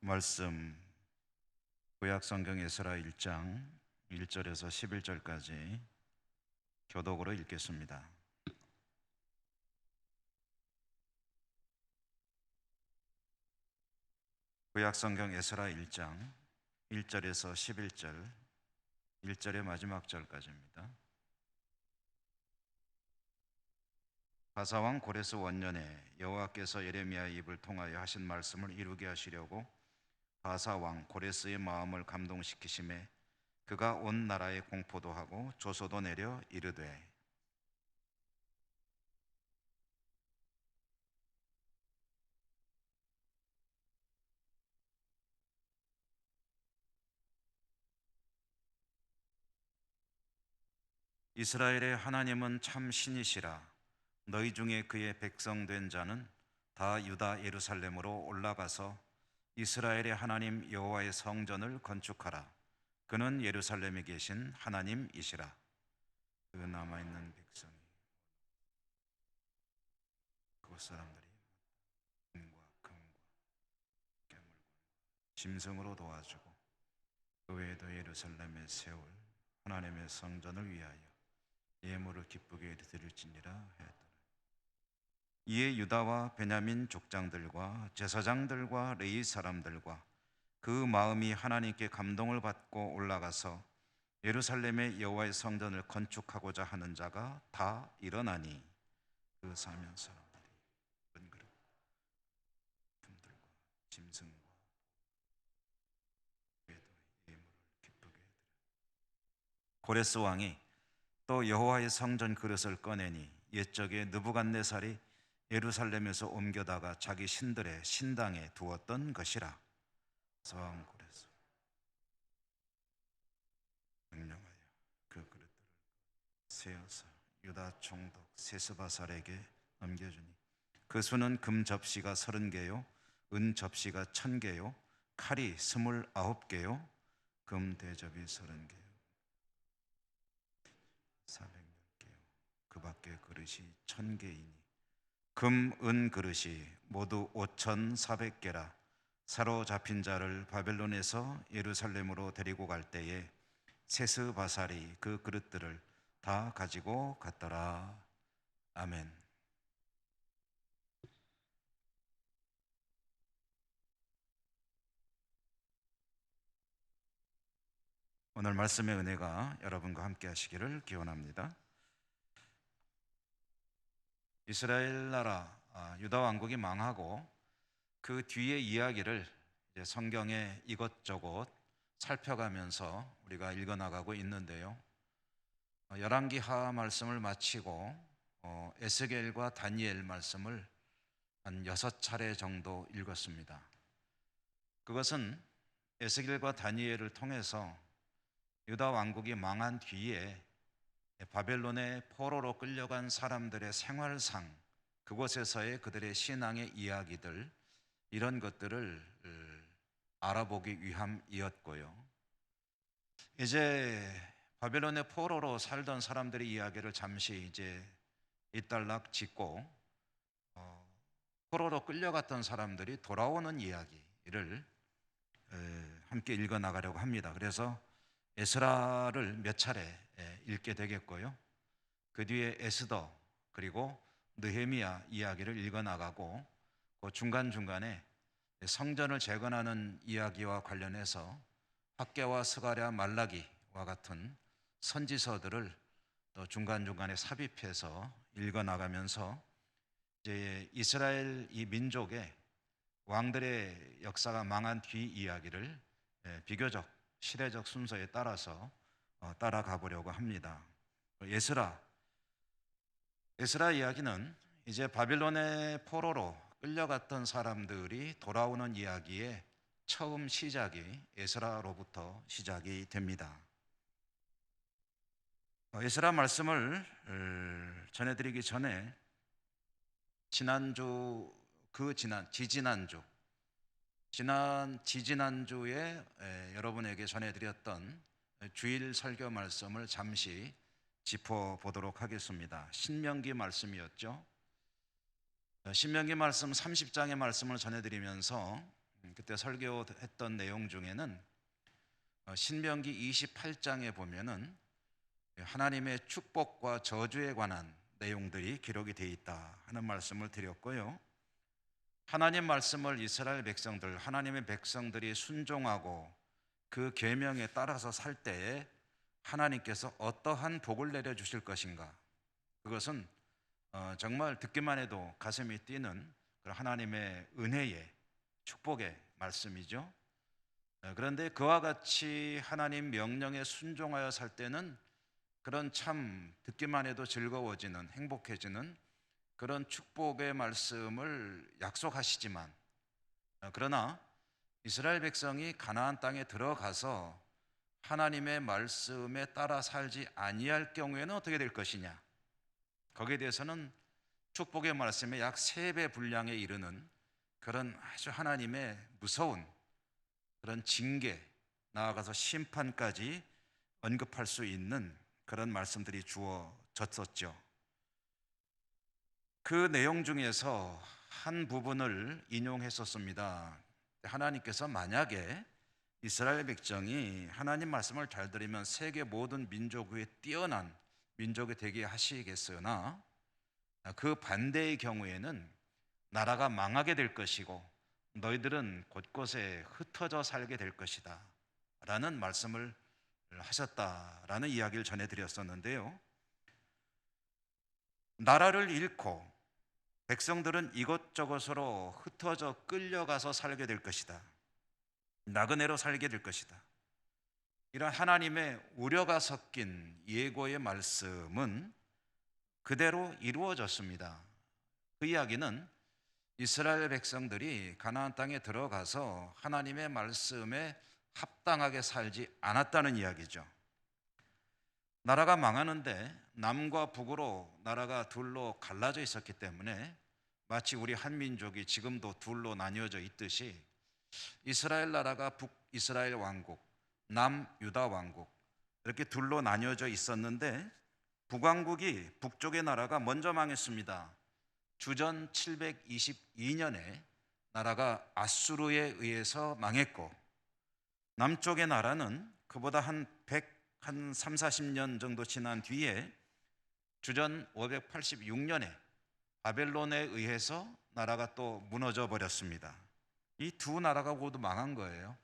말씀 구약 성경 에스라 1장 1절에서 11절까지 교독으로 읽겠습니다. 구약 성경 에스라 1장 1절에서 11절 1절의 마지막 절까지입니다. 바사왕 고레스 원년에 여호와께서 예레미야의 입을 통하여 하신 말씀을 이루게 하시려고 바사왕 고레스의 마음을 감동시키심에 그가 온 나라에 공포도 하고 조소도 내려 이르되 이스라엘의 하나님은 참 신이시라. 너희 중에 그의 백성 된 자는 다 유다 예루살렘으로 올라가서 이스라엘의 하나님 여호와의 성전을 건축하라. 그는 예루살렘에 계신 하나님이시라. 그 남아있는 백성이 그곳 사람들이 금과 깨물과 짐승으로 도와주고 그 외에도 예루살렘에 세울 하나님의 성전을 위하여 예물을 기쁘게 드릴지니라 하였더라. 이에 유다와 베냐민 족장들과 제사장들과 레위 사람들과 그 마음이 하나님께 감동을 받고 올라가서 예루살렘의 여호와의 성전을 건축하고자 하는 자가 다 일어나니 그 사면 사람들이 은그릇 품들과 짐승과 예물을 기쁘게 드려. 고레스 왕이 또 여호와의 성전 그릇을 꺼내니 옛적에 느부갓네살이 예루살렘에서 옮겨다가 자기 신들의 신당에 두었던 것이라. 서왕 고레스 명령하여 그 그릇들을 세어서 유다 총독 세스바살에게 넘겨주니 그 수는 금 접시가 30개요 은 접시가 1000개요 칼이 29개요 금 대접이 30개요 400개요 그 밖에 그릇이 1000개이니 금, 은 그릇이 모두 5400개라. 사로잡힌 자를 바벨론에서 예루살렘으로 데리고 갈 때에 세스바살이 그 그릇들을 다 가지고 갔더라. 아멘. 오늘 말씀의 은혜가 여러분과 함께 하시기를 기원합니다. 이스라엘 나라 유다 왕국이 망하고 그 뒤의 이야기를 이제 성경에 이것저것 살펴가면서 우리가 읽어나가고 있는데요. 열왕기하 말씀을 마치고 에스겔과 다니엘 말씀을 한 6차례 정도 읽었습니다. 그것은 에스겔과 다니엘을 통해서 유다 왕국이 망한 뒤에 바벨론의 포로로 끌려간 사람들의 생활상, 그곳에서의 그들의 신앙의 이야기들, 이런 것들을 알아보기 위함이었고요. 이제 바벨론의 포로로 살던 사람들의 이야기를 잠시 이제 이딸락 짚고 포로로 끌려갔던 사람들이 돌아오는 이야기를 함께 읽어 나가려고 합니다. 그래서 에스라를 몇 차례 읽게 되겠고요. 그 뒤에 에스더 그리고 느헤미야 이야기를 읽어 나가고 그 중간중간에 성전을 재건하는 이야기와 관련해서 학개와 스가랴 말라기와 같은 선지서들을 또 중간중간에 삽입해서 읽어 나가면서 이제 이스라엘 이 민족의 왕들의 역사가 망한 뒤 이야기를 비교적 시대적 순서에 따라서 따라가 보려고 합니다. 에스라 이야기는 이제 바빌론의 포로로 끌려갔던 사람들이 돌아오는 이야기의 처음 시작이 에스라로부터 시작이 됩니다. 에스라 말씀을 전해드리기 전에 지지난주에 여러분에게 전해드렸던 주일 설교 말씀을 잠시 짚어보도록 하겠습니다. 신명기 말씀이었죠. 신명기 말씀 30장의 말씀을 전해드리면서 그때 설교했던 내용 중에는 신명기 28장에 보면은 하나님의 축복과 저주에 관한 내용들이 기록이 되어 있다 하는 말씀을 드렸고요. 하나님 말씀을 이스라엘 백성들, 하나님의 백성들이 순종하고 그 계명에 따라서 살 때에 하나님께서 어떠한 복을 내려주실 것인가, 그것은 정말 듣기만 해도 가슴이 뛰는 그런 하나님의 은혜의 축복의 말씀이죠. 그런데 그와 같이 하나님 명령에 순종하여 살 때는 그런 참 듣기만 해도 즐거워지는, 행복해지는 그런 축복의 말씀을 약속하시지만, 그러나 이스라엘 백성이 가나안 땅에 들어가서 하나님의 말씀에 따라 살지 아니할 경우에는 어떻게 될 것이냐, 거기에 대해서는 축복의 말씀에 약 3배 분량에 이르는 그런 아주 하나님의 무서운 그런 징계, 나아가서 심판까지 언급할 수 있는 그런 말씀들이 주어졌었죠. 그 내용 중에서 한 부분을 인용했었습니다. 하나님께서 만약에 이스라엘 백성이 하나님 말씀을 잘 들으면 세계 모든 민족 위에 뛰어난 민족이 되게 하시겠으나 그 반대의 경우에는 나라가 망하게 될 것이고 너희들은 곳곳에 흩어져 살게 될 것이다 라는 말씀을 하셨다라는 이야기를 전해드렸었는데요. 나라를 잃고 백성들은 이곳저곳으로 흩어져 끌려가서 살게 될 것이다, 나그네로 살게 될 것이다, 이런 하나님의 우려가 섞인 예고의 말씀은 그대로 이루어졌습니다. 그 이야기는 이스라엘 백성들이 가나안 땅에 들어가서 하나님의 말씀에 합당하게 살지 않았다는 이야기죠. 나라가 망하는데 남과 북으로 나라가 둘로 갈라져 있었기 때문에 마치 우리 한민족이 지금도 둘로 나뉘어져 있듯이 이스라엘 나라가 북이스라엘 왕국, 남유다 왕국, 이렇게 둘로 나뉘어져 있었는데 북왕국이, 북쪽의 나라가 먼저 망했습니다. 주전 722년에 나라가 아수르에 의해서 망했고, 남쪽의 나라는 그보다 한 3, 40년 정도 지난 뒤에 주전 586년에 바벨론에 의해서 나라가 또 무너져 버렸습니다. 이 두 나라가 모두 망한 거예요.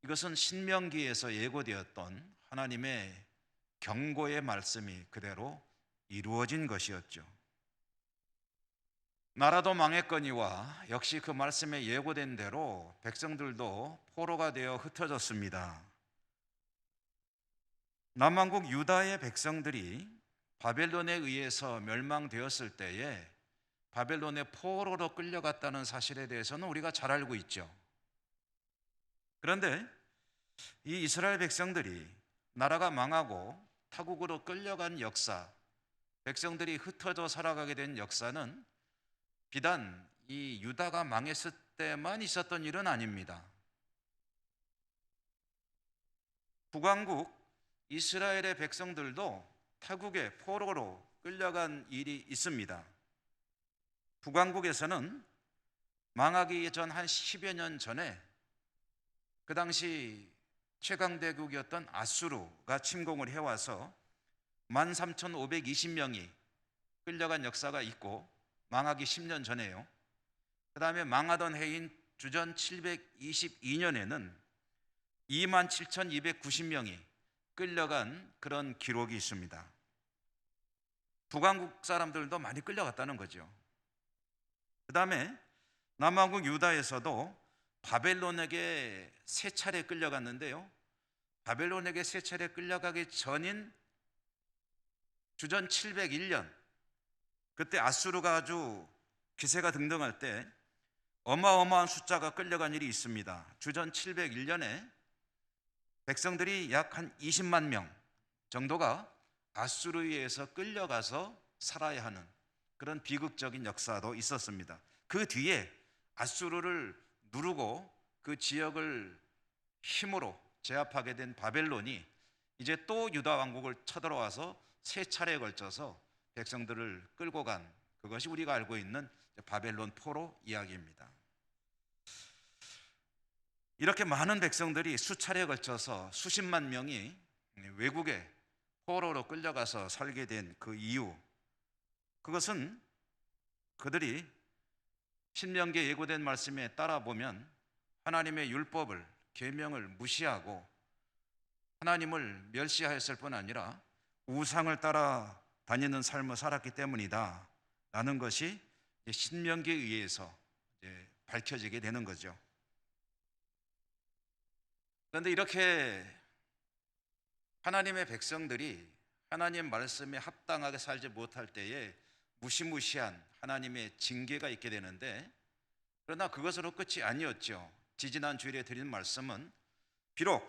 이것은 신명기에서 예고되었던 하나님의 경고의 말씀이 그대로 이루어진 것이었죠. 나라도 망했거니와 역시 그 말씀에 예고된 대로 백성들도 포로가 되어 흩어졌습니다. 남왕국 유다의 백성들이 바벨론에 의해서 멸망되었을 때에 바벨론의 포로로 끌려갔다는 사실에 대해서는 우리가 잘 알고 있죠. 그런데 이 이스라엘 백성들이 나라가 망하고 타국으로 끌려간 역사, 백성들이 흩어져 살아가게 된 역사는 비단 이 유다가 망했을 때만 있었던 일은 아닙니다. 북왕국 이스라엘의 백성들도 타국의 포로로 끌려간 일이 있습니다. 북왕국에서는 망하기 전 한 10여 년 전에 그 당시 최강대국이었던 아수르가 침공을 해와서 13,520명이 끌려간 역사가 있고, 망하기 10년 전에요. 그 다음에 망하던 해인 주전 722년에는 27,290명이 끌려간 그런 기록이 있습니다. 북왕국 사람들도 많이 끌려갔다는 거죠. 그 다음에 남왕국 유다에서도 바벨론에게 3차례 끌려갔는데요, 바벨론에게 3차례 끌려가기 전인 주전 701년, 그때 아수르가 아주 기세가 등등할 때 어마어마한 숫자가 끌려간 일이 있습니다. 주전 701년에 백성들이 약 한 20만 명 정도가 아수르에 의해서 끌려가서 살아야 하는 그런 비극적인 역사도 있었습니다. 그 뒤에 아수르를 누르고 그 지역을 힘으로 제압하게 된 바벨론이 이제 또 유다 왕국을 쳐들어와서 3차례에 걸쳐서 백성들을 끌고 간, 그것이 우리가 알고 있는 바벨론 포로 이야기입니다. 이렇게 많은 백성들이 수차례에 걸쳐서 수십만 명이 외국에 포로로 끌려가서 살게 된 그 이유, 그것은 그들이 신명기에 예고된 말씀에 따라 보면 하나님의 율법을, 계명을 무시하고 하나님을 멸시하였을 뿐 아니라 우상을 따라 다니는 삶을 살았기 때문이다 라는 것이 신명기에 의해서 밝혀지게 되는 거죠. 그런데 이렇게 하나님의 백성들이 하나님 말씀에 합당하게 살지 못할 때에 무시무시한 하나님의 징계가 있게 되는데, 그러나 그것으로 끝이 아니었죠. 지지난 주일에 드린 말씀은 비록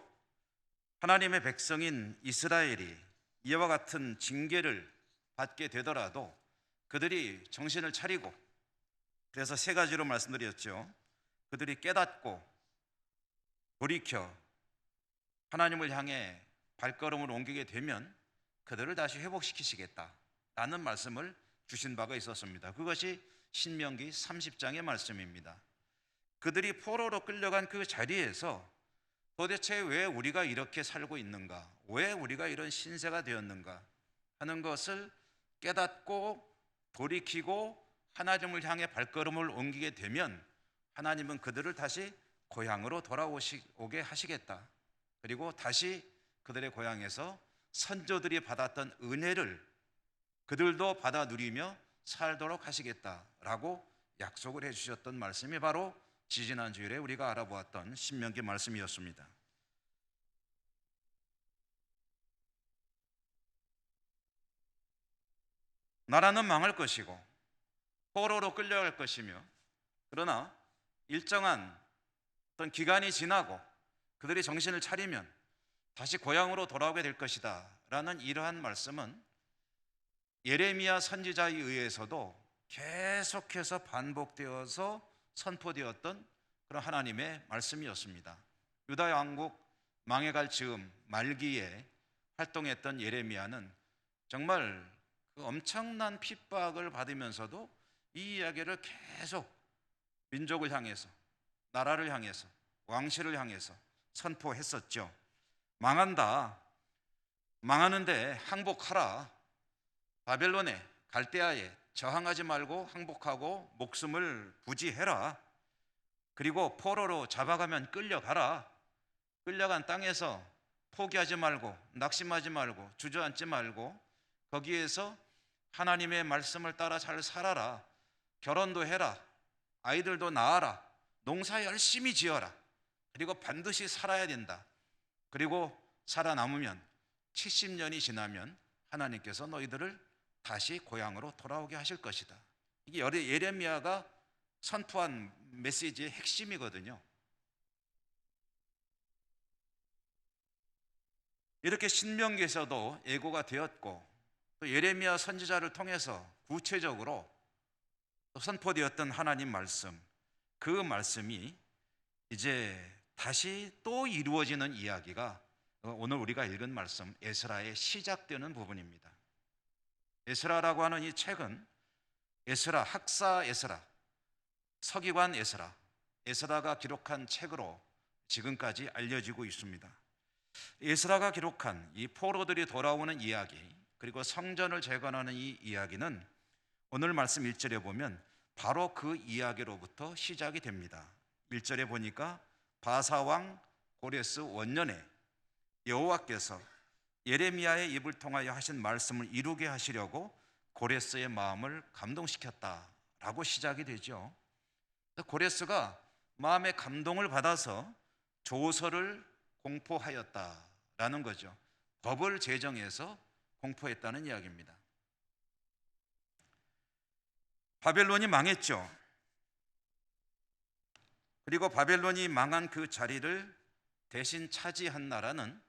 하나님의 백성인 이스라엘이 이와 같은 징계를 받게 되더라도 그들이 정신을 차리고, 그래서 세 가지로 말씀드렸죠. 그들이 깨닫고 돌이켜 하나님을 향해 발걸음을 옮기게 되면 그들을 다시 회복시키시겠다라는 말씀을 주신 바가 있었습니다. 그것이 신명기 30장의 말씀입니다. 그들이 포로로 끌려간 그 자리에서 도대체 왜 우리가 이렇게 살고 있는가, 왜 우리가 이런 신세가 되었는가 하는 것을 깨닫고 돌이키고 하나님을 향해 발걸음을 옮기게 되면 하나님은 그들을 다시 고향으로 돌아오게 하시겠다. 그리고 다시 그들의 고향에서 선조들이 받았던 은혜를 그들도 받아 누리며 살도록 하시겠다라고 약속을 해주셨던 말씀이 바로 지지난 주일에 우리가 알아보았던 신명기 말씀이었습니다. 나라는 망할 것이고 포로로 끌려갈 것이며, 그러나 일정한 어떤 기간이 지나고 그들이 정신을 차리면 다시 고향으로 돌아오게 될 것이다 라는 이러한 말씀은 예레미야 선지자에 의해서도 계속해서 반복되어서 선포되었던 그런 하나님의 말씀이었습니다. 유다 왕국 망해갈 즈음 말기에 활동했던 예레미야는 정말 그 엄청난 핍박을 받으면서도 이 이야기를 계속 민족을 향해서, 나라를 향해서, 왕실을 향해서 선포했었죠. 망한다, 망하는데 항복하라, 바벨론에, 갈대아에 저항하지 말고 항복하고 목숨을 부지해라, 그리고 포로로 잡아가면 끌려가라, 끌려간 땅에서 포기하지 말고 낙심하지 말고 주저앉지 말고 거기에서 하나님의 말씀을 따라 잘 살아라, 결혼도 해라, 아이들도 낳아라, 농사 열심히 지어라, 그리고 반드시 살아야 된다, 그리고 살아남으면 70년이 지나면 하나님께서 너희들을 다시 고향으로 돌아오게 하실 것이다. 이게 예레미야가 선포한 메시지의 핵심이거든요. 이렇게 신명기에서도 예고가 되었고 또 예레미야 선지자를 통해서 구체적으로 선포되었던 하나님 말씀, 그 말씀이 이제 다시 또 이루어지는 이야기가 오늘 우리가 읽은 말씀 에스라의 시작되는 부분입니다. 에스라라고 하는 이 책은 에스라, 학사 에스라, 서기관 에스라, 에스라가 기록한 책으로 지금까지 알려지고 있습니다. 에스라가 기록한 이 포로들이 돌아오는 이야기, 그리고 성전을 재건하는 이 이야기는 오늘 말씀 1절에 보면 바로 그 이야기로부터 시작이 됩니다. 1절에 보니까 바사왕 고레스 원년에 여호와께서 예레미야의 입을 통하여 하신 말씀을 이루게 하시려고 고레스의 마음을 감동시켰다라고 시작이 되죠. 고레스가 마음의 감동을 받아서 조서를 공포하였다라는 거죠. 법을 제정해서 공포했다는 이야기입니다. 바벨론이 망했죠. 그리고 바벨론이 망한 그 자리를 대신 차지한 나라는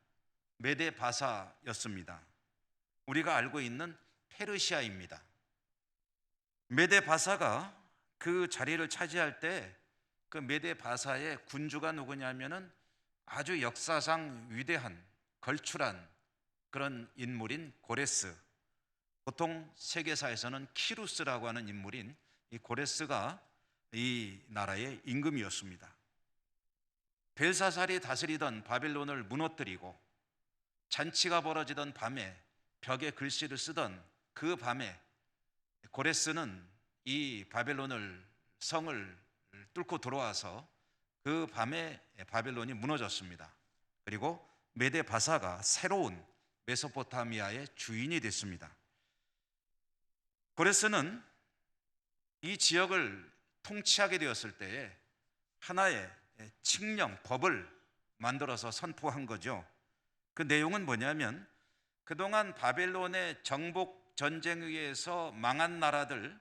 메데 바사였습니다. 우리가 알고 있는 페르시아입니다. 메데 바사가 그 자리를 차지할 때 그 메데 바사의 군주가 누구냐면은 아주 역사상 위대한 걸출한 그런 인물인 고레스, 보통 세계사에서는 키루스라고 하는 인물인 이 고레스가 이 나라의 임금이었습니다. 벨사살이 다스리던 바벨론을 무너뜨리고 잔치가 벌어지던 밤에 벽에 글씨를 쓰던 그 밤에 고레스는 이 바벨론을 성을 뚫고 들어와서 그 밤에 바벨론이 무너졌습니다. 그리고 메데 바사가 새로운 메소포타미아의 주인이 됐습니다. 고레스는 이 지역을 통치하게 되었을 때에 하나의 칙령, 법을 만들어서 선포한 거죠. 그 내용은 뭐냐면 그동안 바벨론의 정복 전쟁에 의해서 망한 나라들,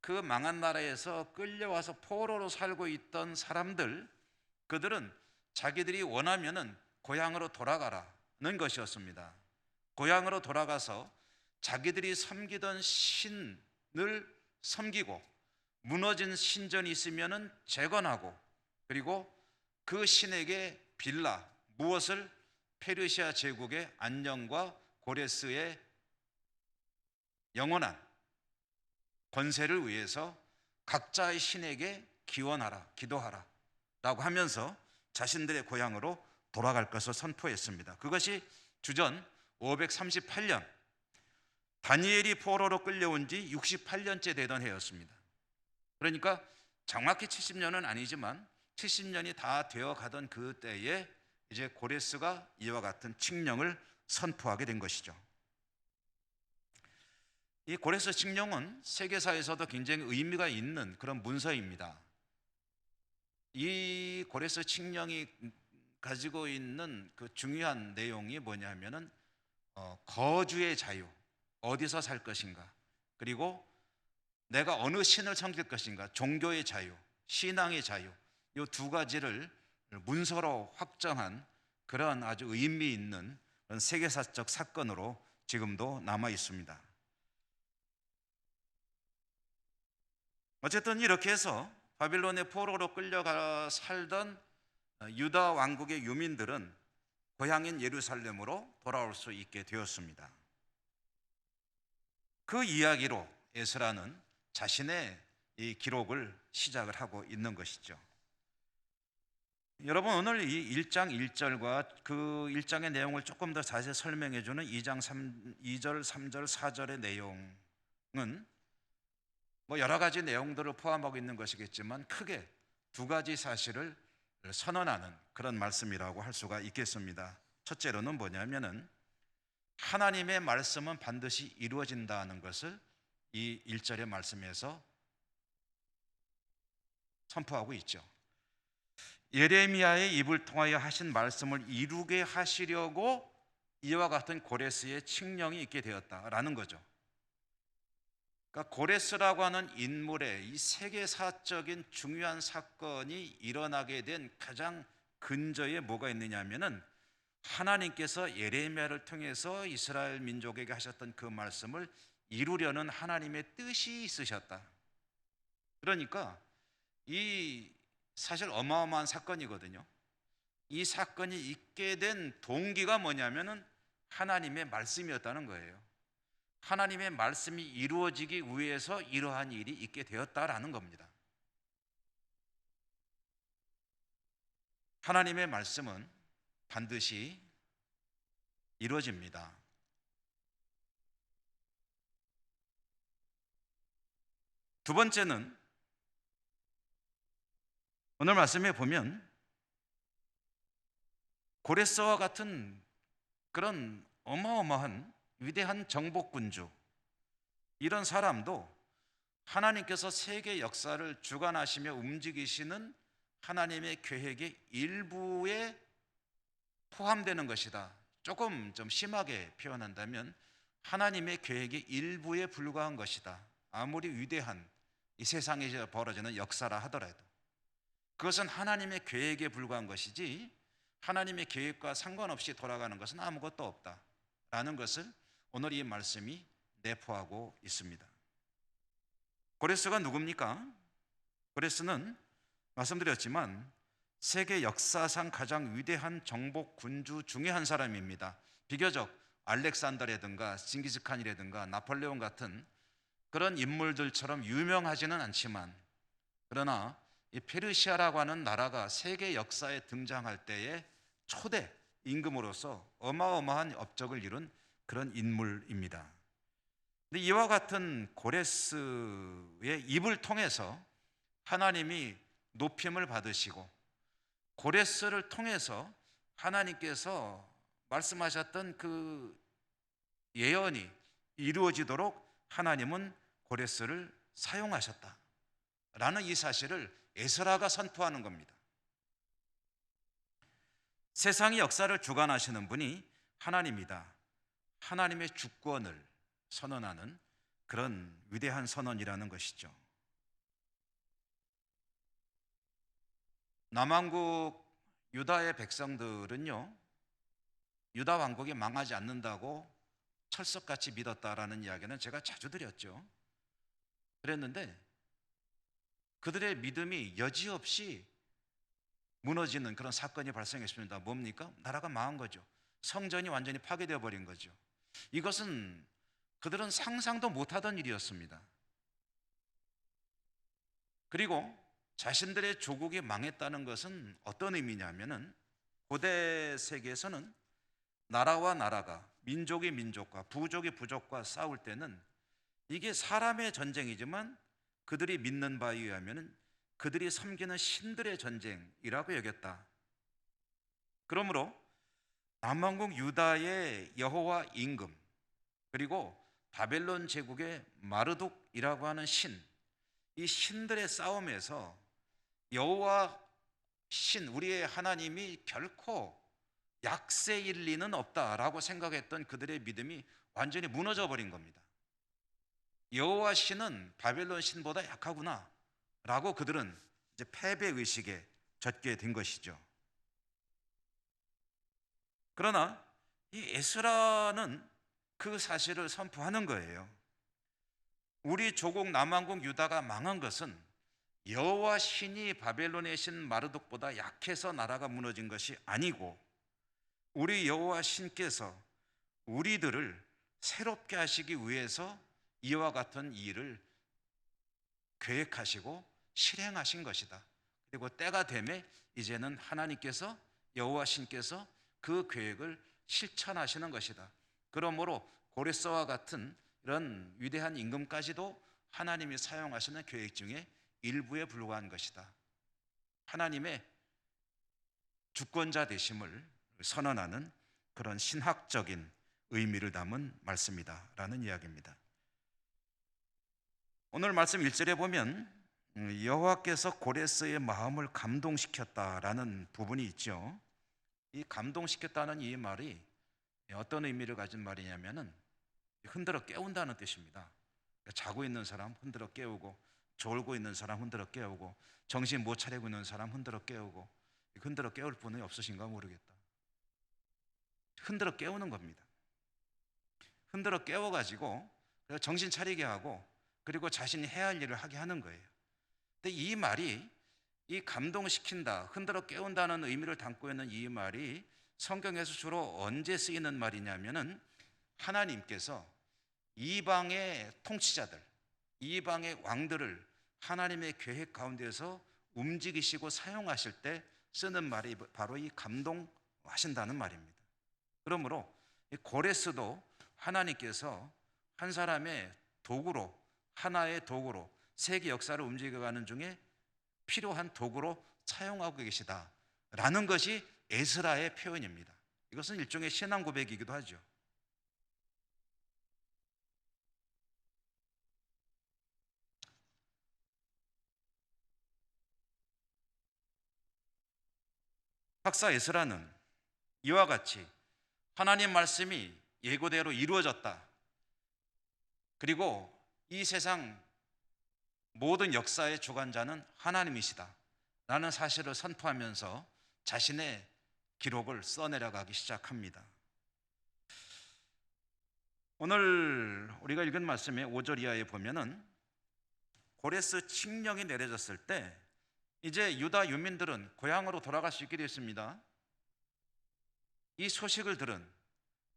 그 망한 나라에서 끌려와서 포로로 살고 있던 사람들, 그들은 자기들이 원하면은 고향으로 돌아가라는 것이었습니다. 고향으로 돌아가서 자기들이 섬기던 신을 섬기고 무너진 신전이 있으면은 재건하고 그리고 그 신에게 빌라 무엇을 페르시아 제국의 안녕과 고레스의 영원한 권세를 위해서 각자의 신에게 기원하라, 기도하라 라고 하면서 자신들의 고향으로 돌아갈 것을 선포했습니다. 그것이 주전 538년 다니엘이 포로로 끌려온 지 68년째 되던 해였습니다. 그러니까 정확히 70년은 아니지만 70년이 다 되어 가던 그 때에 이제 고레스가 이와 같은 칙령을 선포하게 된 것이죠. 이 고레스 칙령은 세계사에서도 굉장히 의미가 있는 그런 문서입니다. 이 고레스 칙령이 가지고 있는 그 중요한 내용이 뭐냐면은 거주의 자유, 어디서 살 것인가, 그리고 내가 어느 신을 섬길 것인가, 종교의 자유, 신앙의 자유, 이 두 가지를 문서로 확정한 그런 아주 의미 있는 그런 세계사적 사건으로 지금도 남아 있습니다. 어쨌든 이렇게 해서 바빌론의 포로로 끌려가 살던 유다 왕국의 유민들은 고향인 예루살렘으로 돌아올 수 있게 되었습니다. 그 이야기로 에스라는 자신의 이 기록을 시작을 하고 있는 것이죠. 여러분, 오늘 이 1장 1절과 그 1장의 내용을 조금 더 자세히 설명해 주는 2장 2절, 3절, 4절의 내용은 뭐 여러 가지 내용들을 포함하고 있는 것이겠지만 크게 두 가지 사실을 선언하는 그런 말씀이라고 할 수가 있겠습니다. 첫째로는 뭐냐면은 하나님의 말씀은 반드시 이루어진다는 것을 이 1절의 말씀에서 선포하고 있죠. 예레미야의 입을 통하여 하신 말씀을 이루게 하시려고 이와 같은 고레스의 칙령이 있게 되었다라는 거죠. 그러니까 고레스라고 하는 인물의 이 세계사적인 중요한 사건이 일어나게 된 가장 근저에 뭐가 있느냐 하면은 하나님께서 예레미야를 통해서 이스라엘 민족에게 하셨던 그 말씀을 이루려는 하나님의 뜻이 있으셨다. 그러니까 이 사실 어마어마한 사건이거든요. 이 사건이 있게 된 동기가 뭐냐면은 하나님의 말씀이었다는 거예요. 하나님의 말씀이 이루어지기 위해서 이러한 일이 있게 되었다라는 겁니다. 하나님의 말씀은 반드시 이루어집니다. 두 번째는 오늘 말씀에 보면 고레스와 같은 그런 어마어마한 위대한 정복군주, 이런 사람도 하나님께서 세계 역사를 주관하시며 움직이시는 하나님의 계획의 일부에 포함되는 것이다. 조금 좀 심하게 표현한다면 하나님의 계획의 일부에 불과한 것이다. 아무리 위대한 이 세상에 벌어지는 역사라 하더라도 그것은 하나님의 계획에 불과한 것이지 하나님의 계획과 상관없이 돌아가는 것은 아무것도 없다라는 것을 오늘 이 말씀이 내포하고 있습니다. 고레스가 누굽니까? 고레스는 말씀드렸지만 세계 역사상 가장 위대한 정복 군주 중에 한 사람입니다. 비교적 알렉산더라든가 징기스칸이라든가 나폴레옹 같은 그런 인물들처럼 유명하지는 않지만, 그러나 이 페르시아라고 하는 나라가 세계 역사에 등장할 때의 초대 임금으로서 어마어마한 업적을 이룬 그런 인물입니다. 근데 이와 같은 고레스의 입을 통해서 하나님이 높임을 받으시고, 고레스를 통해서 하나님께서 말씀하셨던 그 예언이 이루어지도록 하나님은 고레스를 사용하셨다라는 이 사실을 에스라가 선포하는 겁니다. 세상의 역사를 주관하시는 분이 하나님이다. 하나님의 주권을 선언하는 그런 위대한 선언이라는 것이죠. 남왕국 유다의 백성들은요, 유다 왕국이 망하지 않는다고 철석같이 믿었다라는 이야기는 제가 자주 드렸죠. 그랬는데 그들의 믿음이 여지없이 무너지는 그런 사건이 발생했습니다. 뭡니까? 나라가 망한 거죠. 성전이 완전히 파괴되어 버린 거죠. 이것은 그들은 상상도 못하던 일이었습니다. 그리고 자신들의 조국이 망했다는 것은 어떤 의미냐면은, 고대 세계에서는 나라와 나라가, 민족이 민족과 부족이 부족과 싸울 때는 이게 사람의 전쟁이지만 그들이 믿는 바에 의하면 그들이 섬기는 신들의 전쟁이라고 여겼다. 그러므로 남왕국 유다의 여호와 임금, 그리고 바벨론 제국의 마르둑이라고 하는 신, 이 신들의 싸움에서 여호와 신, 우리의 하나님이 결코 약세일 리는 없다라고 생각했던 그들의 믿음이 완전히 무너져 버린 겁니다. 여호와 신은 바벨론 신보다 약하구나 라고 그들은 이제 패배 의식에 젖게 된 것이죠. 그러나 이 에스라는 그 사실을 선포하는 거예요. 우리 조국 남왕국 유다가 망한 것은 여호와 신이 바벨론의 신 마르둑보다 약해서 나라가 무너진 것이 아니고, 우리 여호와 신께서 우리들을 새롭게 하시기 위해서 이와 같은 일을 계획하시고 실행하신 것이다. 그리고 때가 되매 이제는 하나님께서, 여호와 신께서 그 계획을 실천하시는 것이다. 그러므로 고레스와 같은 이런 위대한 임금까지도 하나님이 사용하시는 계획 중에 일부에 불과한 것이다. 하나님의 주권자 되심을 선언하는 그런 신학적인 의미를 담은 말씀이다 라는 이야기입니다. 오늘 말씀 1절에 보면 여호와께서 고레스의 마음을 감동시켰다라는 부분이 있죠. 이 감동시켰다는 이 말이 어떤 의미를 가진 말이냐면은 흔들어 깨운다는 뜻입니다. 자고 있는 사람 흔들어 깨우고, 졸고 있는 사람 흔들어 깨우고, 정신 못 차리고 있는 사람 흔들어 깨우고. 흔들어 깨울 분이 없으신가 모르겠다. 흔들어 깨우는 겁니다. 흔들어 깨워가지고 정신 차리게 하고, 그리고 자신이 해야 할 일을 하게 하는 거예요. 근데 이 말이, 이 감동시킨다, 흔들어 깨운다는 의미를 담고 있는 이 말이 성경에서 주로 언제 쓰이는 말이냐면은, 하나님께서 이방의 통치자들, 이방의 왕들을 하나님의 계획 가운데서 움직이시고 사용하실 때 쓰는 말이 바로 이 감동하신다는 말입니다. 그러므로 고레스도 하나님께서 한 사람의 도구로, 하나의 도구로 세계 역사를 움직여가는 중에 필요한 도구로 사용하고 계시다라는 것이 에스라의 표현입니다. 이것은 일종의 신앙 고백이기도 하죠. 학사 에스라는 이와 같이 하나님 말씀이 예고대로 이루어졌다, 그리고 이 세상 모든 역사의 주관자는 하나님이시다 라는 사실을 선포하면서 자신의 기록을 써내려가기 시작합니다. 오늘 우리가 읽은 말씀의 5절 이하에 보면은, 고레스 칙령이 내려졌을 때 이제 유다 유민들은 고향으로 돌아갈 수 있게 되었습니다. 이 소식을 들은,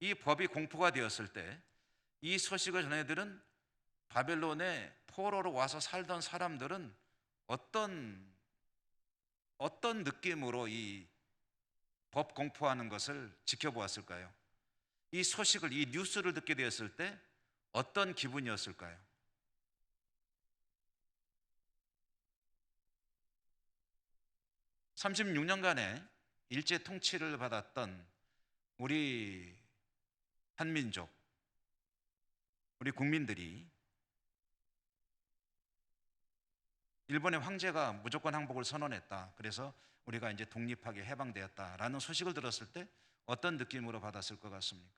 이 법이 공포가 되었을 때 이 소식을 전해들은 바벨론에 포로로 와서 살던 사람들은 어떤 어떤 느낌으로 이 법 공포하는 것을 지켜보았을까요? 이 소식을, 이 뉴스를 듣게 되었을 때 어떤 기분이었을까요? 36년간의 일제 통치를 받았던 우리 한민족, 우리 국민들이 일본의 황제가 무조건 항복을 선언했다. 그래서 우리가 이제 독립하게 해방되었다라는 소식을 들었을 때 어떤 느낌으로 받았을 것 같습니까?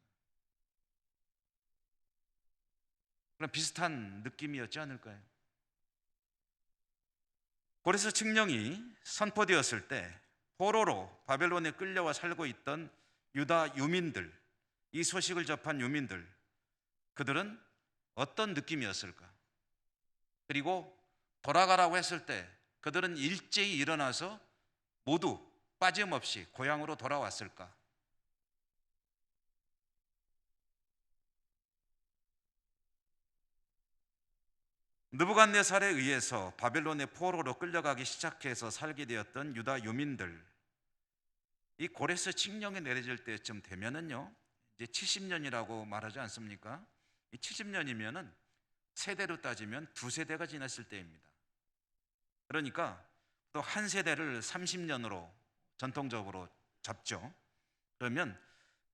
그런 비슷한 느낌이었지 않을까요? 고레스 칙령이 선포되었을 때 포로로 바벨론에 끌려와 살고 있던 유다 유민들, 이 소식을 접한 유민들, 그들은 어떤 느낌이었을까? 그리고 돌아가라고 했을 때 그들은 일제히 일어나서 모두 빠짐없이 고향으로 돌아왔을까? 느부갓네살에 의해서 바벨론의 포로로 끌려가기 시작해서 살게 되었던 유다 유민들, 이 고레스 칙령이 내려질 때쯤 되면은요, 이제 70년이라고 말하지 않습니까? 이 70년이면은 세대로 따지면 두 세대가 지났을 때입니다. 그러니까 또 한 세대를 30년으로 전통적으로 잡죠. 그러면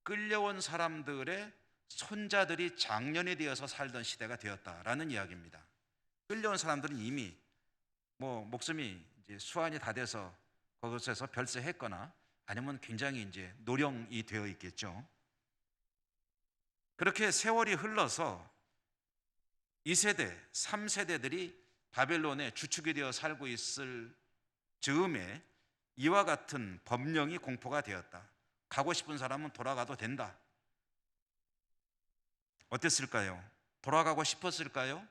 끌려온 사람들의 손자들이 장년이 되어서 살던 시대가 되었다라는 이야기입니다. 끌려온 사람들은 이미 목숨이 이제 수완이 다 돼서 그곳에서 별세했거나 아니면 굉장히 이제 노령이 되어 있겠죠. 그렇게 세월이 흘러서 2세대, 3세대들이 바벨론의 주축이 되어 살고 있을 즈음에 이와 같은 법령이 공포가 되었다. 가고 싶은 사람은 돌아가도 된다. 어땠을까요? 돌아가고 싶었을까요?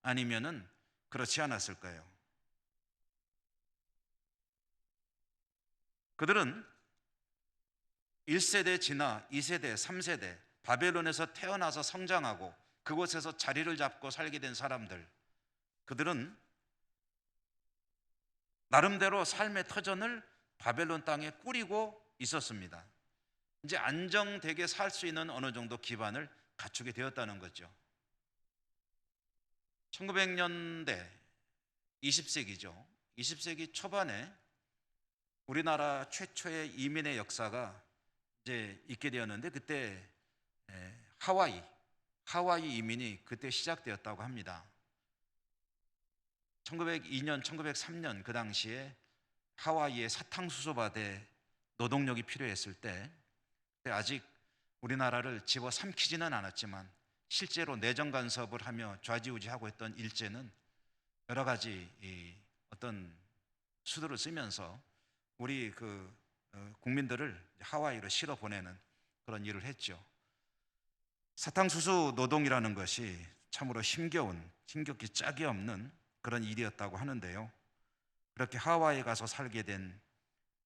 아니면은 그렇지 않았을까요? 그들은 1세대 지나 2세대, 3세대 바벨론에서 태어나서 성장하고 그곳에서 자리를 잡고 살게 된 사람들, 그들은 나름대로 삶의 터전을 바벨론 땅에 꾸리고 있었습니다. 이제 안정되게 살 수 있는 어느 정도 기반을 갖추게 되었다는 거죠. 1900년대, 20세기죠. 20세기 초반에 우리나라 최초의 이민의 역사가 이제 있게 되었는데, 그때 하와이 이민이 그때 시작되었다고 합니다. 1902년, 1903년 그 당시에 하와이에 사탕수수밭에 노동력이 필요했을 때, 아직 우리나라를 집어삼키지는 않았지만 실제로 내정 간섭을 하며 좌지우지하고 있던 일제는 여러 가지 어떤 수도를 쓰면서 우리 국민들을 하와이로 실어 보내는 그런 일을 했죠. 사탕수수 노동이라는 것이 참으로 힘겹기 짝이 없는 그런 일이었다고 하는데요. 그렇게 하와이에 가서 살게 된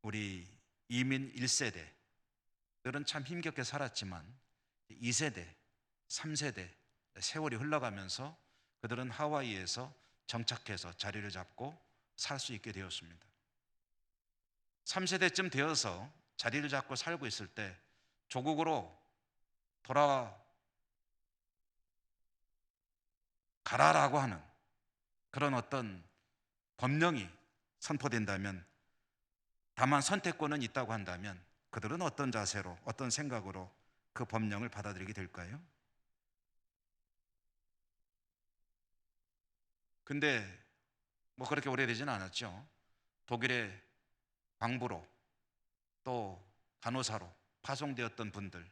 우리 이민 1세대들은 참 힘겹게 살았지만 2세대, 3세대 세월이 흘러가면서 그들은 하와이에서 정착해서 자리를 잡고 살 수 있게 되었습니다. 3세대쯤 되어서 자리를 잡고 살고 있을 때 조국으로 돌아가라라고 하는 그런 어떤 법령이 선포된다면, 다만 선택권은 있다고 한다면 그들은 어떤 자세로, 어떤 생각으로 그 법령을 받아들이게 될까요? 근데 그렇게 오래되지는 않았죠. 독일의 광부로 또 간호사로 파송되었던 분들,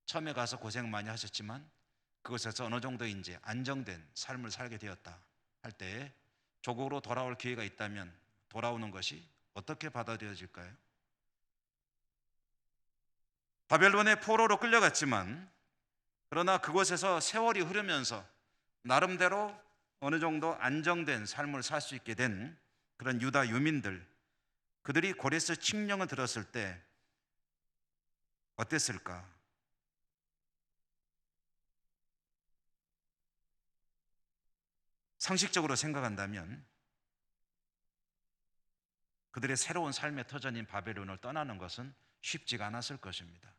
처음에 가서 고생 많이 하셨지만 그곳에서 어느 정도 이제 안정된 삶을 살게 되었다 할 때에 조국으로 돌아올 기회가 있다면 돌아오는 것이 어떻게 받아들여질까요? 바벨론의 포로로 끌려갔지만, 그러나 그곳에서 세월이 흐르면서 나름대로 어느 정도 안정된 삶을 살 수 있게 된 그런 유다 유민들, 그들이 고레스 칙령을 들었을 때 어땠을까? 상식적으로 생각한다면 그들의 새로운 삶의 터전인 바벨론을 떠나는 것은 쉽지가 않았을 것입니다.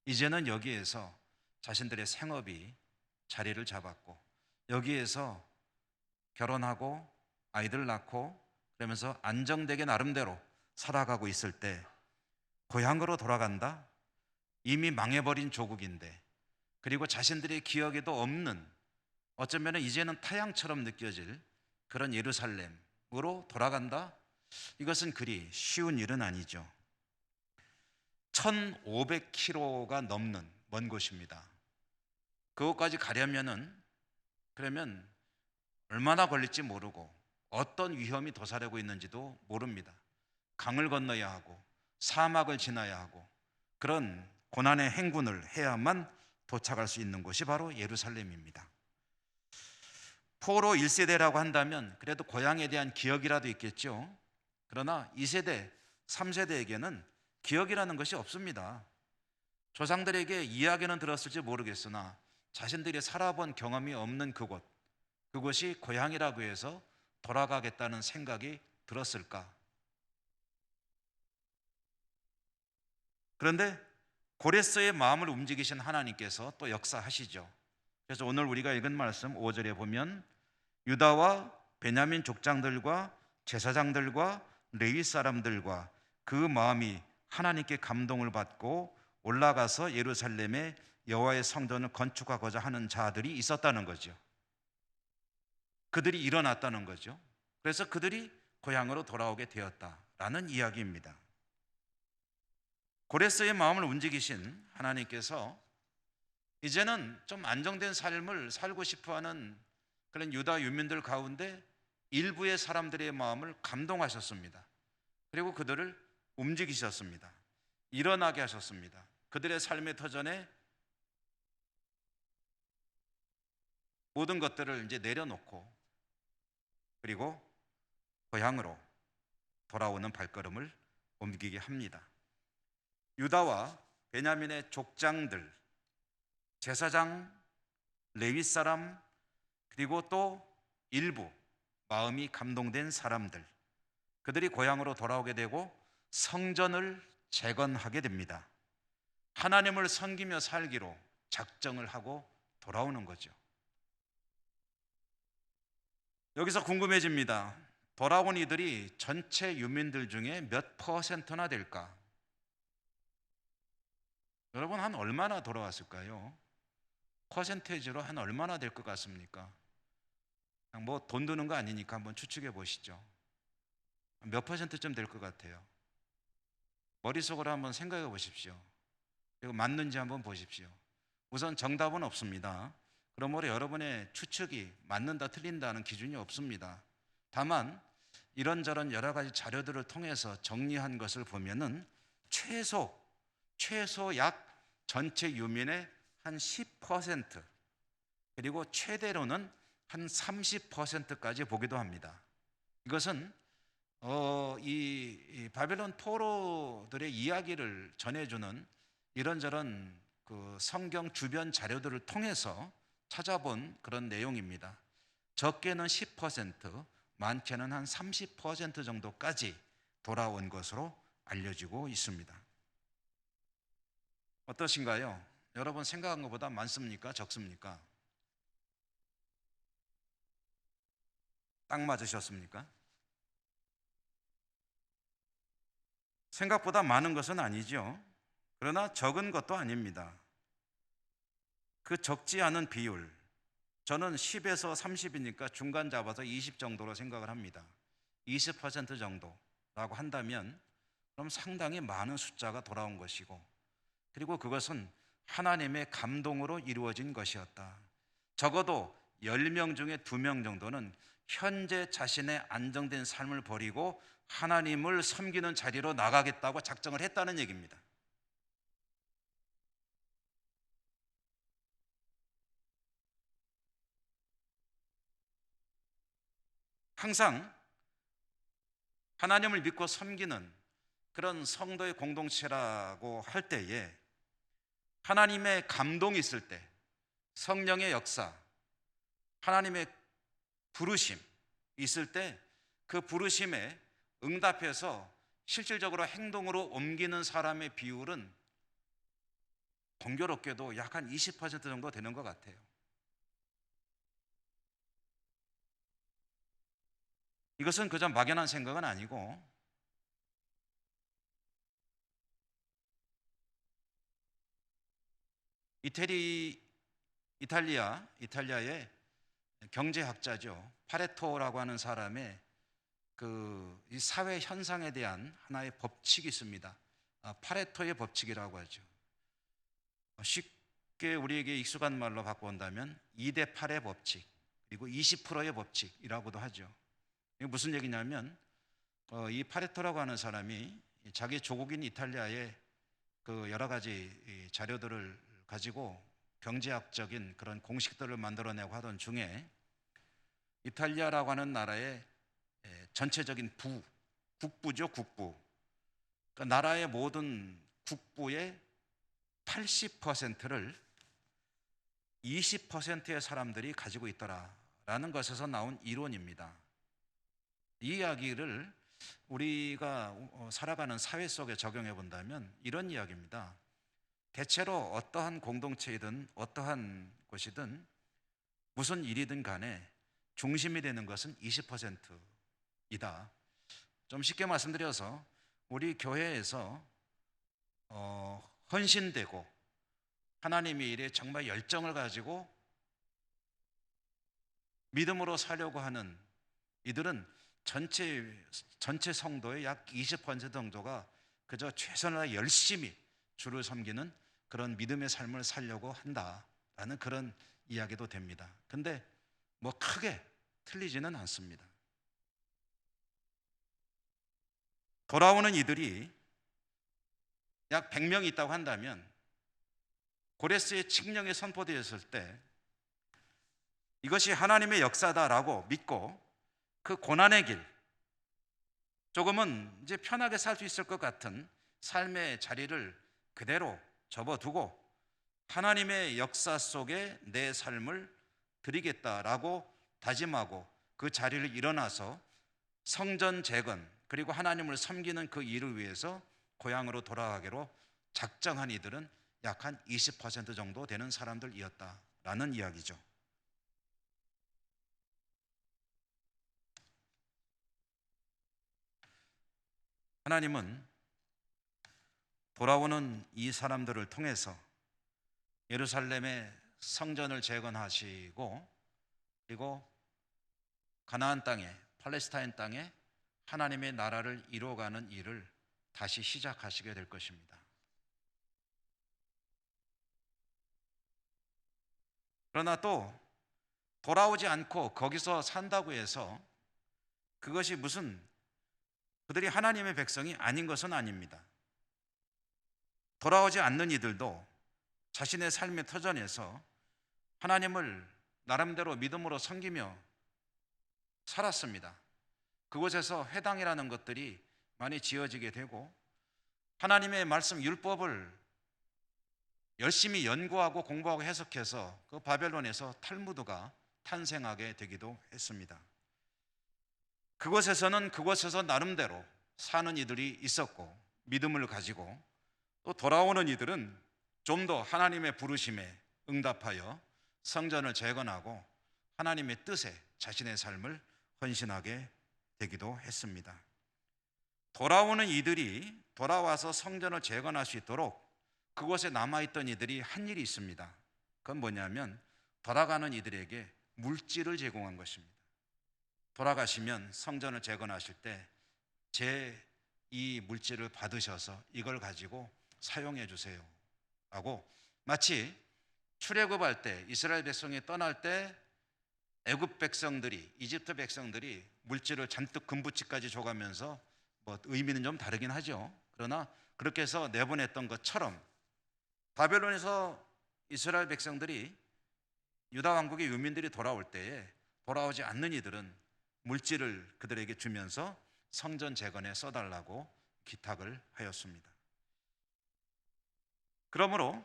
이제는 여기에서 자신들의 생업이 자리를 잡았고 여기에서 결혼하고 아이들 낳고 그러면서 안정되게 나름대로 살아가고 있을 때 고향으로 돌아간다? 이미 망해버린 조국인데, 그리고 자신들의 기억에도 없는, 어쩌면 이제는 타향처럼 느껴질 그런 예루살렘으로 돌아간다? 이것은 그리 쉬운 일은 아니죠. 1500km가 넘는 먼 곳입니다. 그곳까지 가려면은 그러면 얼마나 걸릴지 모르고 어떤 위험이 도사리고 있는지도 모릅니다. 강을 건너야 하고 사막을 지나야 하고 그런 고난의 행군을 해야만 도착할 수 있는 곳이 바로 예루살렘입니다. 포로 1세대라고 한다면 그래도 고향에 대한 기억이라도 있겠죠. 그러나 2세대, 3세대에게는 기억이라는 것이 없습니다. 조상들에게 이야기는 들었을지 모르겠으나 자신들이 살아본 경험이 없는 그곳이 고향이라고 해서 돌아가겠다는 생각이 들었을까? 그런데 고레스의 마음을 움직이신 하나님께서 또 역사하시죠. 그래서 오늘 우리가 읽은 말씀 5절에 보면 유다와 베냐민 족장들과 제사장들과 레위 사람들과 그 마음이 하나님께 감동을 받고 올라가서 예루살렘에 여호와의 성전을 건축하고자 하는 자들이 있었다는 거죠. 그들이 일어났다는 거죠. 그래서 그들이 고향으로 돌아오게 되었다라는 이야기입니다. 고레스의 마음을 움직이신 하나님께서 이제는 좀 안정된 삶을 살고 싶어하는 그런 유다 유민들 가운데 일부의 사람들의 마음을 감동하셨습니다. 그리고 그들을 움직이셨습니다. 일어나게 하셨습니다. 그들의 삶의 터전에 모든 것들을 이제 내려놓고 그리고 고향으로 돌아오는 발걸음을 옮기게 합니다. 유다와 베냐민의 족장들, 제사장, 레위 사람, 그리고 또 일부 마음이 감동된 사람들, 그들이 고향으로 돌아오게 되고 성전을 재건하게 됩니다. 하나님을 섬기며 살기로 작정을 하고 돌아오는 거죠. 여기서 궁금해집니다. 돌아온 이들이 전체 유민들 중에 몇 퍼센트나 될까? 여러분, 한 얼마나 돌아왔을까요? 퍼센테이지로 한 얼마나 될 것 같습니까? 뭐 돈 드는 거 아니니까 한번 추측해 보시죠. 몇 퍼센트쯤 될 것 같아요? 머릿속으로 한번 생각해 보십시오. 그리고 맞는지 한번 보십시오. 우선 정답은 없습니다. 그러므로 여러분의 추측이 맞는다 틀린다는 기준이 없습니다. 다만 이런저런 여러 가지 자료들을 통해서 정리한 것을 보면은 최소 약 전체 유민의 한 10% 그리고 최대로는 한 30%까지 보기도 합니다. 이것은 이 바벨론 포로들의 이야기를 전해주는 이런저런 그 성경 주변 자료들을 통해서 찾아본 그런 내용입니다. 적게는 10%, 많게는 한 30% 정도까지 돌아온 것으로 알려지고 있습니다. 어떠신가요? 여러분 생각한 것보다 많습니까? 적습니까? 딱 맞으셨습니까? 생각보다 많은 것은 아니죠. 그러나 적은 것도 아닙니다. 그 적지 않은 비율, 저는 10에서 30이니까 중간 잡아서 20 정도로 생각을 합니다. 20% 정도라고 한다면 그럼 상당히 많은 숫자가 돌아온 것이고, 그리고 그것은 하나님의 감동으로 이루어진 것이었다. 적어도 10명 중에 2명 정도는 현재 자신의 안정된 삶을 버리고 하나님을 섬기는 자리로 나가겠다고 작정을 했다는 얘기입니다. 항상 하나님을 믿고 섬기는 그런 성도의 공동체라고 할 때에 하나님의 감동이 있을 때, 성령의 역사, 하나님의 부르심 있을 때 그 부르심에 응답해서 실질적으로 행동으로 옮기는 사람의 비율은 공교롭게도 약 한 20% 정도 되는 것 같아요. 이것은 그저 막연한 생각은 아니고 이탈리아의 경제학자죠. 파레토라고 하는 사람의 이 사회 현상에 대한 하나의 법칙이 있습니다. 파레토의 법칙이라고 하죠. 쉽게 우리에게 익숙한 말로 바꾼다면 2대 8의 법칙, 그리고 20%의 법칙이라고도 하죠. 이게 무슨 얘기냐면 이 파레토라고 하는 사람이 자기 조국인 이탈리아의 그 여러 가지 자료들을 가지고 경제학적인 그런 공식들을 만들어내고 하던 중에 이탈리아라고 하는 나라의 전체적인 국부죠, 국부. 그러니까 나라의 모든 국부의 80%를 20%의 사람들이 가지고 있더라라는 것에서 나온 이론입니다. 이 이야기를 우리가 살아가는 사회 속에 적용해 본다면 이런 이야기입니다. 대체로 어떠한 공동체이든 어떠한 곳이든 무슨 일이든 간에 중심이 되는 것은 20%이다. 좀 쉽게 말씀드려서 우리 교회에서 헌신되고 하나님의 일에 정말 열정을 가지고 믿음으로 살려고 하는 이들은 전체 성도의 약 20% 정도가 그저 최선을 다해 열심히 주를 섬기는 그런 믿음의 삶을 살려고 한다라는 그런 이야기도 됩니다. 근데 뭐 크게 틀리지는 않습니다. 돌아오는 이들이 약 100명이 있다고 한다면 고레스의 칙령이 선포되었을 때 이것이 하나님의 역사다라고 믿고 그 고난의 길, 조금은 이제 편하게 살 수 있을 것 같은 삶의 자리를 그대로 접어두고 하나님의 역사 속에 내 삶을 드리겠다라고 다짐하고 그 자리를 일어나서 성전 재건 그리고 하나님을 섬기는 그 일을 위해서 고향으로 돌아가기로 작정한 이들은 약 한 20% 정도 되는 사람들이었다라는 이야기죠. 하나님은 돌아오는 이 사람들을 통해서 예루살렘의 성전을 재건하시고 그리고 가나안 땅에, 팔레스타인 땅에 하나님의 나라를 이루어가는 일을 다시 시작하시게 될 것입니다. 그러나 또 돌아오지 않고 거기서 산다고 해서 그것이 무슨 그들이 하나님의 백성이 아닌 것은 아닙니다. 돌아오지 않는 이들도 자신의 삶의 터전에서 하나님을 나름대로 믿음으로 섬기며 살았습니다. 그곳에서 회당이라는 것들이 많이 지어지게 되고 하나님의 말씀 율법을 열심히 연구하고 공부하고 해석해서 그 바벨론에서 탈무드가 탄생하게 되기도 했습니다. 그곳에서 나름대로 사는 이들이 있었고 믿음을 가지고 또 돌아오는 이들은 좀 더 하나님의 부르심에 응답하여 성전을 재건하고 하나님의 뜻에 자신의 삶을 헌신하게 되기도 했습니다. 돌아오는 이들이 돌아와서 성전을 재건할 수 있도록 그곳에 남아있던 이들이 한 일이 있습니다. 그건 뭐냐면 돌아가는 이들에게 물질을 제공한 것입니다. 돌아가시면 성전을 재건하실 때 이 물질을 받으셔서 이걸 가지고 사용해 주세요 라고, 마치 출애굽할 때 이스라엘 백성이 떠날 때 애굽 백성들이, 이집트 백성들이 물질을 잔뜩 금부치까지 줘가면서 뭐 의미는 좀 다르긴 하죠. 그러나 그렇게 해서 내보냈던 것처럼 바벨론에서 이스라엘 백성들이 유다 왕국의 유민들이 돌아올 때에 돌아오지 않는 이들은 물질을 그들에게 주면서 성전 재건에 써달라고 기탁을 하였습니다. 그러므로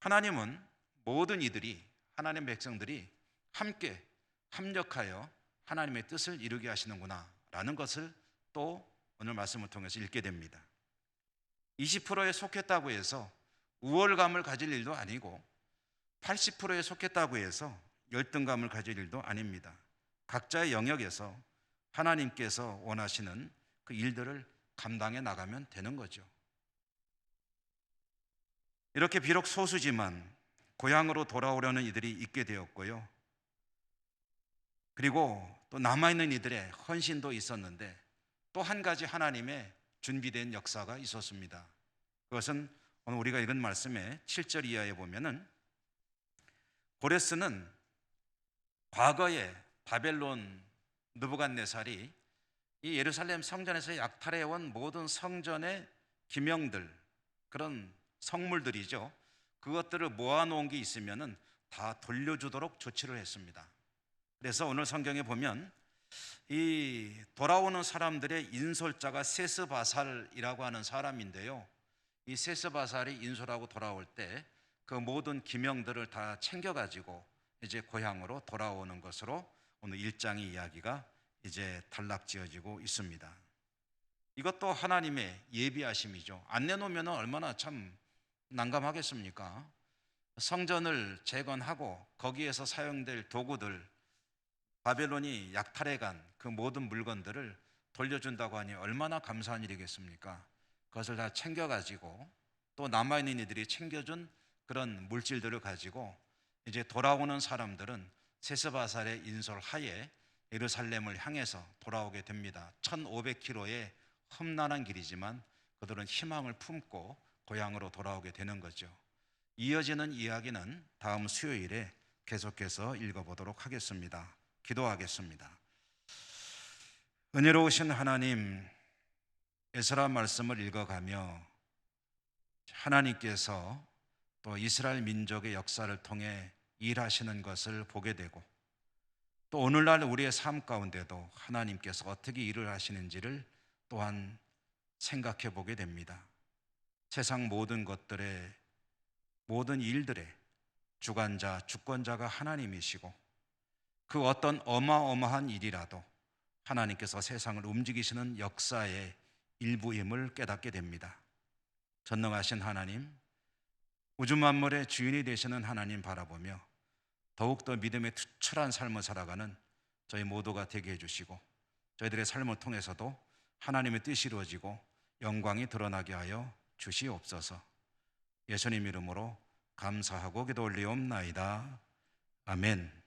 하나님은 모든 이들이, 하나님의 백성들이 함께 합력하여 하나님의 뜻을 이루게 하시는구나 라는 것을 또 오늘 말씀을 통해서 읽게 됩니다. 20%에 속했다고 해서 우월감을 가질 일도 아니고 80%에 속했다고 해서 열등감을 가질 일도 아닙니다. 각자의 영역에서 하나님께서 원하시는 그 일들을 감당해 나가면 되는 거죠. 이렇게 비록 소수지만 고향으로 돌아오려는 이들이 있게 되었고요. 그리고 또 남아있는 이들의 헌신도 있었는데 또 한 가지 하나님의 준비된 역사가 있었습니다. 그것은 오늘 우리가 읽은 말씀의 7절 이하에 보면은 고레스는 과거에 바벨론 느부갓네살이 이 예루살렘 성전에서 약탈해온 모든 성전의 기명들, 그런 성물들이죠. 그것들을 모아놓은 게 있으면은 다 돌려주도록 조치를 했습니다. 그래서 오늘 성경에 보면 이 돌아오는 사람들의 인솔자가 세스바살이라고 하는 사람인데요. 이 세스바살이 인솔하고 돌아올 때 그 모든 기명들을 다 챙겨가지고 이제 고향으로 돌아오는 것으로 오늘 1장의 이야기가 이제 단락지어지고 있습니다. 이것도 하나님의 예비하심이죠. 안 내놓으면 얼마나 참 난감하겠습니까? 성전을 재건하고 거기에서 사용될 도구들, 바벨론이 약탈해간 그 모든 물건들을 돌려준다고 하니 얼마나 감사한 일이겠습니까? 그것을 다 챙겨가지고 또 남아있는 이들이 챙겨준 그런 물질들을 가지고 이제 돌아오는 사람들은 세스바살의 인솔 하에 예루살렘을 향해서 돌아오게 됩니다. 1500km의 험난한 길이지만 그들은 희망을 품고 고향으로 돌아오게 되는 거죠. 이어지는 이야기는 다음 수요일에 계속해서 읽어보도록 하겠습니다. 기도하겠습니다. 은혜로우신 하나님, 에스라 말씀을 읽어가며 하나님께서 또 이스라엘 민족의 역사를 통해 일하시는 것을 보게 되고 또 오늘날 우리의 삶 가운데도 하나님께서 어떻게 일을 하시는지를 또한 생각해 보게 됩니다. 세상 모든 것들의 모든 일들의 주관자, 주권자가 하나님이시고 그 어떤 어마어마한 일이라도 하나님께서 세상을 움직이시는 역사의 일부임을 깨닫게 됩니다. 전능하신 하나님, 우주 만물의 주인이 되시는 하나님 바라보며 더욱더 믿음의 투철한 삶을 살아가는 저희 모두가 되게 해주시고 저희들의 삶을 통해서도 하나님의 뜻이 이루어지고 영광이 드러나게 하여 주시옵소서. 예수님 이름으로 감사하고 기도 올리옵나이다. 아멘.